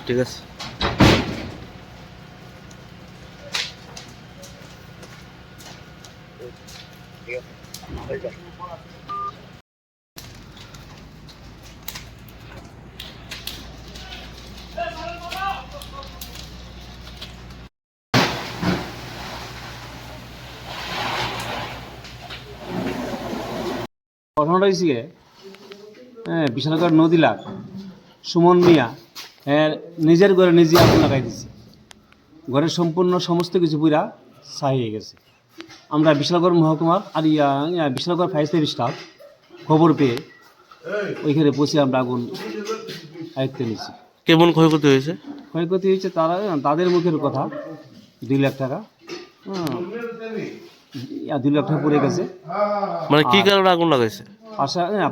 ঠিক আছে। ঘটনাটা হয়েছে বিশালগড় নদী লাগ সুমন মিয়া নিজের ঘরে নিজে আগুন লাগাই দিছে। ঘরের সম্পূর্ণ সমস্ত কিছু পুরা ছাই হয়ে গেছে। আমরা বিশালগড় মহকুমার আর বিশালগড় ফায়ার সার্ভিস স্টাফ খবর পেয়ে ওইখানে পৌঁছে আমরা আগুন আয়ত্তে নিয়েছি। কেমন ক্ষয়ক্ষতি হয়েছে? ক্ষয়ক্ষতি হয়েছে তাদের মুখের কথা 2 লাখ টাকা, 2 লাখ টাকা পড়ে গেছে। মানে কি কারণে আগুন লাগাইছে?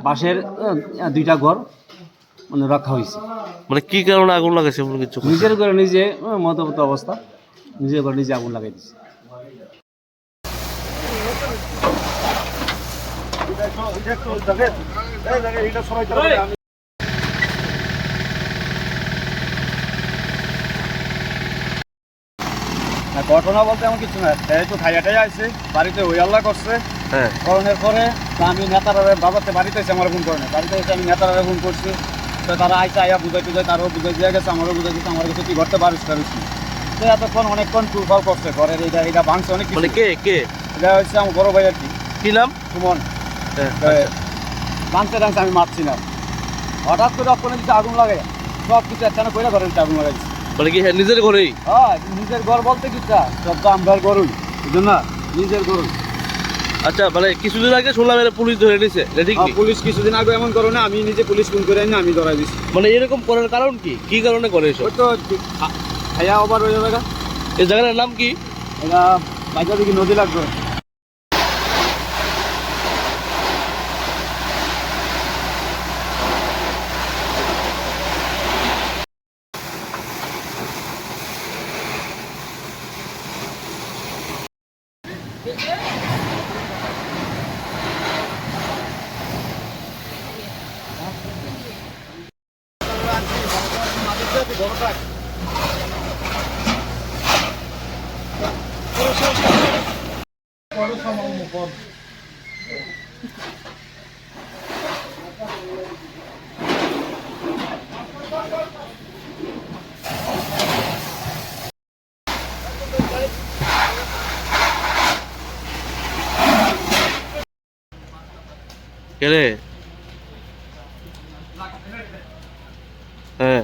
পাশের 2টা ঘর মানে রক্ষা হয়েছে। মানে কি কারণে আগুন লাগাইছে এমন কিছু? নিজের ঘরে নিজে মতবত অবস্থা, নিজের ঘরে নিজে আগুন লাগাই দিচ্ছে। ঘটনা বলতে এমন কিছু না, তো খাইয়াটাই আসছে বাড়িতে ওই আল্লাহ করছে। হ্যাঁ, করণের পরে আমি নেতারা বাবাতে বাড়িতে এসে আমার ফোন করে না, বাড়িতে এসে আমি নেতারা ফোন করছি। তো তারা আইসা আইয়া বুঝাই টুঝাই, তারও বুঝাই দিয়ে গেছে, আমারও বুঝাই দিচ্ছে, আমার কাছে কি করতে পারিস পারিস। তো এতক্ষণ অনেকক্ষণ টুরফল করছে ঘরের, এটা ভাঙছে অনেক কিছু। মানে কে কে? এটা হচ্ছে আমার বড় ভাই আর কি। কি নাম? সুমন। হ্যাঁ, ভাঙতে টাঙতে আমি মারছি না, হঠাৎ করে অপনে কিছু আগুন লাগে, সব কিছু একখানে করে ঘরের আগুন লাগাইছে। মানে কি হ্যাঁ নিজের ঘরেই? হ্যাঁ, নিজের ঘর বলতে কিটা, সব তো আমার ঘরই, বুঝলেন না, নিজের ঘরই। আচ্ছা, মানে কিছুদিন আগে শুনলাম এটা পুলিশ ধরে নিছে, এটা ঠিক নেই? পুলিশ কিছুদিন আগে এমন করে না, আমি নিজে পুলিশ ফোন করে আনি, আমি ধরাই দিচ্ছি। মানে এরকম করার কারণ কি? কি কারণে করে এসব? ওই তো খাইয়া ওভার হয়ে যাবে। এই জায়গাটার নাম কি? এটা বাইকা দিকে নদী লাগবে। কেরে? হ্যাঁ,